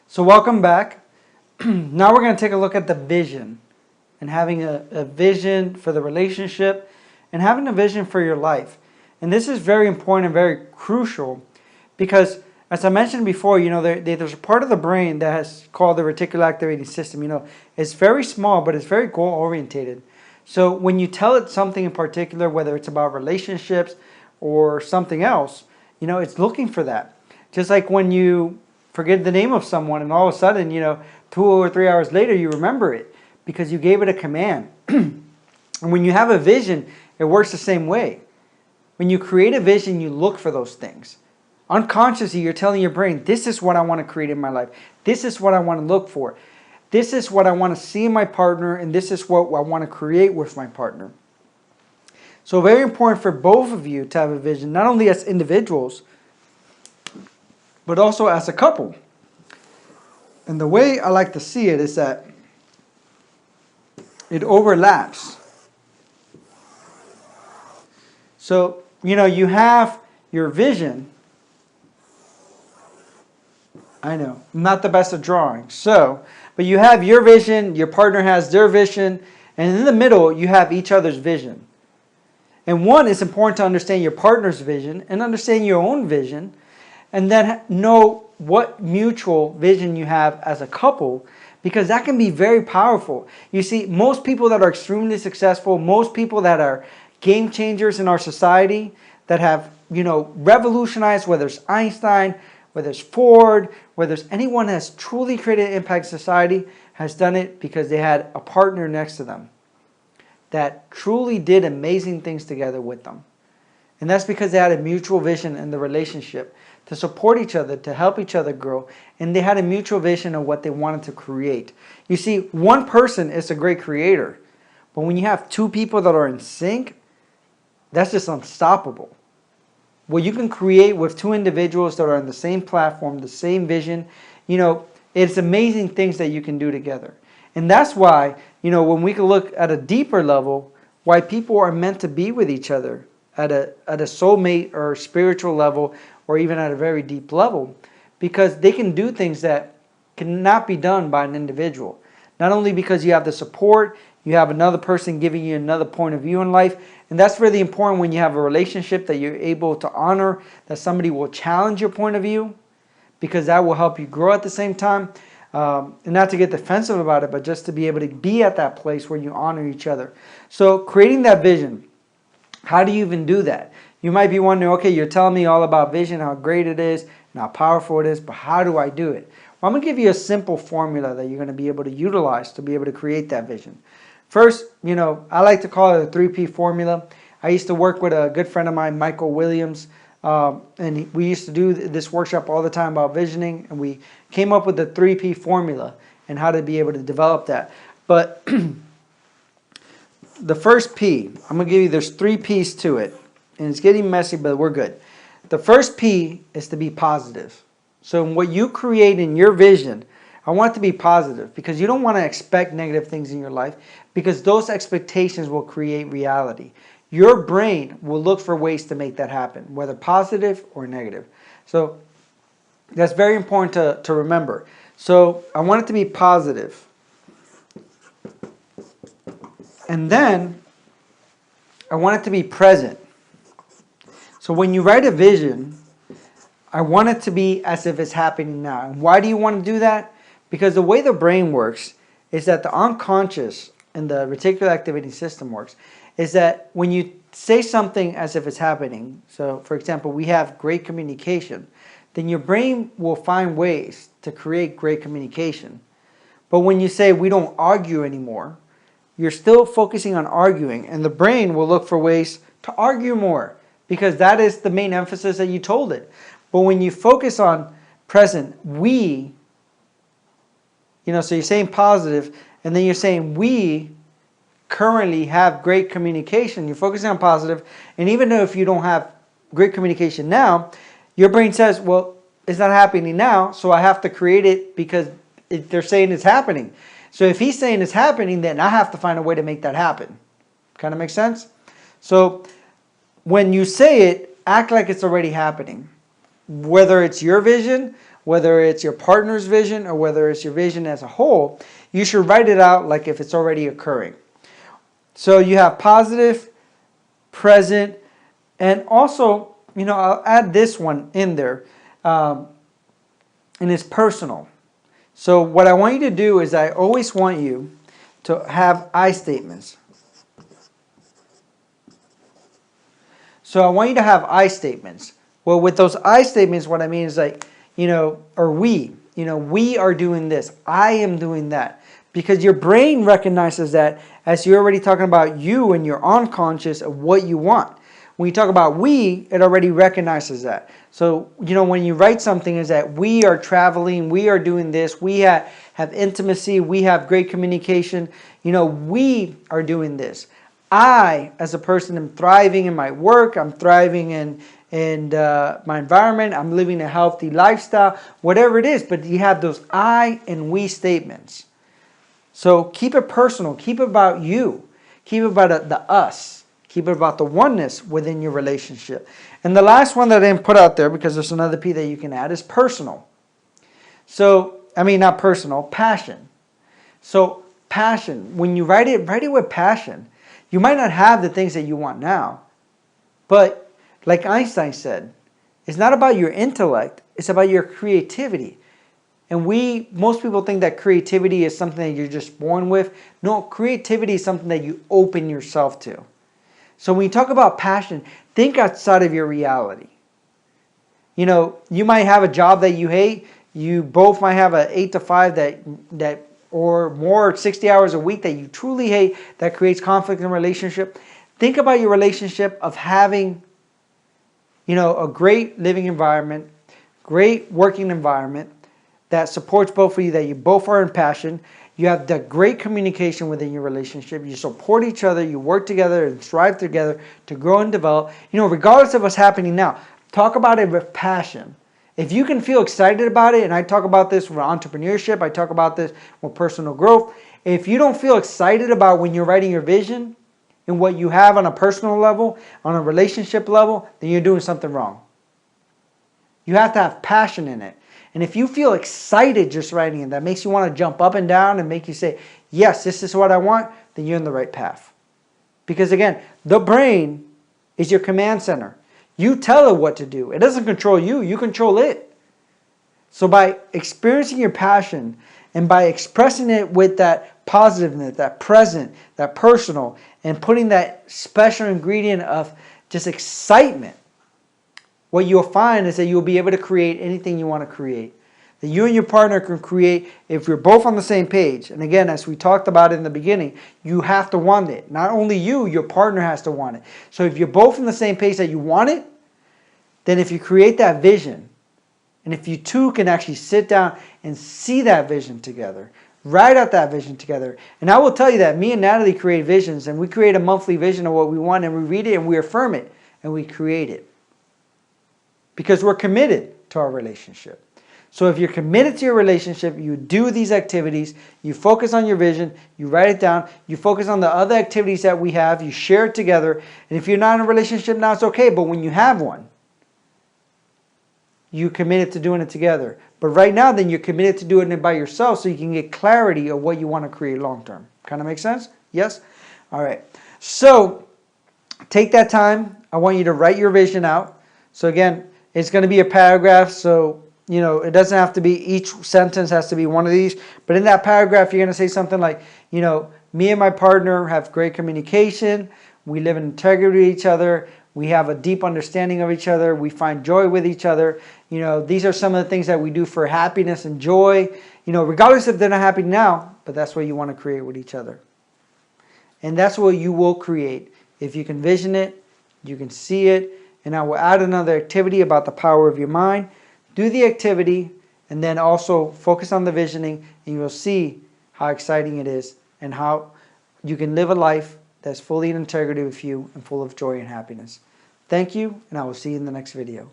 So welcome back. Now we're going to take a look at the vision and having a vision for the relationship and having a vision for your life. And this is very important and very crucial because, as I mentioned before, there's a part of the brain that is called the reticular activating system. It's very small, but it's very goal orientated. So when you tell it something in particular, whether it's about relationships or something else, it's looking for that. Just like when you forget the name of someone and all of a sudden, 2 or 3 hours later, you remember it because you gave it a command. And when you have a vision, it works the same way. When you create a vision, you look for those things. Unconsciously, you're telling your brain, this is what I want to create in my life. This is what I want to look for. This is what I want to see in my partner, and this is what I want to create with my partner. So very important for both of you to have a vision, not only as individuals, but also as a couple. And the way I like to see it is that it overlaps. So, you have your vision. I know, I'm not the best at drawing. But you have your vision, your partner has their vision, and in the middle, you have each other's vision. And one, it's important to understand your partner's vision and understand your own vision, and then know what mutual vision you have as a couple, because that can be very powerful. You see, most people that are extremely successful, most people that are game changers in our society, that have, revolutionized, whether it's Einstein, whether it's Ford, whether it's anyone that has truly created impact in society, has done it because they had a partner next to them that truly did amazing things together with them. And that's because they had a mutual vision in the relationship to support each other, to help each other grow, and they had a mutual vision of what they wanted to create. You see, one person is a great creator, but when you have two people that are in sync, that's just unstoppable. What you can create with two individuals that are on the same platform, the same vision, it's amazing things that you can do together. And that's why, when we can look at a deeper level, why people are meant to be with each other at a soulmate or spiritual level, or even at a very deep level, because they can do things that cannot be done by an individual. Not only because you have the support, you have another person giving you another point of view in life, and that's really important when you have a relationship that you're able to honor, that somebody will challenge your point of view, because that will help you grow at the same time. And not to get defensive about it, but just to be able to be at that place where you honor each other. So creating that vision, how do you even do that? You might be wondering, okay, you're telling me all about vision, how great it is, and how powerful it is, but how do I do it? Well, I'm going to give you a simple formula that you're going to be able to utilize to be able to create that vision. First, I like to call it a 3P formula. I used to work with a good friend of mine, Michael Williams, and we used to do this workshop all the time about visioning, and we came up with the 3P formula and how to be able to develop that. But the first P, I'm going to give you, there's 3 P's to it. And it's getting messy, but we're good. The first P is to be positive. So what you create in your vision, I want it to be positive, because you don't want to expect negative things in your life, because those expectations will create reality. Your brain will look for ways to make that happen, whether positive or negative. So that's very important to remember. So I want it to be positive. And then I want it to be present. So when you write a vision, I want it to be as if it's happening now. And why do you want to do that? Because the way the brain works is that the unconscious and the reticular activating system works, is that when you say something as if it's happening, so for example, we have great communication, then your brain will find ways to create great communication. But when you say we don't argue anymore, you're still focusing on arguing, and the brain will look for ways to argue more, because that is the main emphasis that you told it. But when you focus on present, we, so you're saying positive, and then you're saying we currently have great communication. You're focusing on positive, and even though if you don't have great communication now, your brain says, well, it's not happening now, so I have to create it because they're saying it's happening. So if he's saying it's happening, then I have to find a way to make that happen. Kind of make sense? So when you say it, act like it's already happening. whether it's your vision, whether it's your partner's vision, or whether it's your vision as a whole, you should write it out like if it's already occurring. So you have positive, present, and also, I'll add this one in there, and it's personal. So what I want you to do is I always want you to have I statements. So I want you to have I statements. Well, with those I statements, what I mean is like, or we are doing this. I am doing that. Because your brain recognizes that as you're already talking about you and your unconscious of what you want. When you talk about we, it already recognizes that. So, when you write something is that we are traveling, we are doing this, we have intimacy, we have great communication. We are doing this. I, as a person, am thriving in my work, I'm thriving in my environment, I'm living a healthy lifestyle, whatever it is. But you have those I and we statements. So keep it personal. Keep it about you. Keep it about the us. Keep it about the oneness within your relationship. And the last one that I didn't put out there, because there's another P that you can add, is personal. So, not personal, passion. So passion, when you write it with passion. You might not have the things that you want now. But like Einstein said, it's not about your intellect. It's about your creativity. And most people think that creativity is something that you're just born with. No, creativity is something that you open yourself to. So when you talk about passion, think outside of your reality. You might have a job that you hate. You both might have an 8 to 5 that or more 60 hours a week that you truly hate, that creates conflict in a relationship. Think about your relationship of having, a great living environment, great working environment, that supports both of you, that you both are in passion. You have the great communication within your relationship. You support each other. You work together and strive together to grow and develop. Regardless of what's happening now, talk about it with passion. If you can feel excited about it, and I talk about this with entrepreneurship, I talk about this with personal growth. If you don't feel excited about when you're writing your vision and what you have on a personal level, on a relationship level, then you're doing something wrong. You have to have passion in it. And if you feel excited just writing it, that makes you want to jump up and down and make you say, yes, this is what I want, then you're in the right path. Because again, the brain is your command center. You tell it what to do. It doesn't control you, you control it. So by experiencing your passion and by expressing it with that positiveness, that present, that personal, and putting that special ingredient of just excitement, what you'll find is that you'll be able to create anything you want to create. That you and your partner can create if you're both on the same page. And again, as we talked about in the beginning, you have to want it. Not only you, your partner has to want it. So if you're both on the same page that you want it, then if you create that vision, and if you two can actually sit down and see that vision together, write out that vision together. And I will tell you that me and Natalie create visions, and we create a monthly vision of what we want, and we read it and we affirm it and we create it. Because we're committed to our relationship. So if you're committed to your relationship, you do these activities, you focus on your vision, you write it down, you focus on the other activities that we have, you share it together. And if you're not in a relationship now, it's okay. But when you have one, you committed to doing it together. But right now, then you're committed to doing it by yourself so you can get clarity of what you want to create long term. Kind of make sense? Yes? All right. So take that time. I want you to write your vision out. So again, it's going to be a paragraph, so it doesn't have to be, each sentence has to be one of these. But in that paragraph, you're going to say something like, me and my partner have great communication. We live in integrity with each other. We have a deep understanding of each other. We find joy with each other. These are some of the things that we do for happiness and joy. Regardless if they're not happy now, but that's what you want to create with each other. And that's what you will create. If you can vision it, you can see it. And I will add another activity about the power of your mind. Do the activity and then also focus on the visioning, and you'll see how exciting it is and how you can live a life that's fully in integrity with you and full of joy and happiness. Thank you, and I will see you in the next video.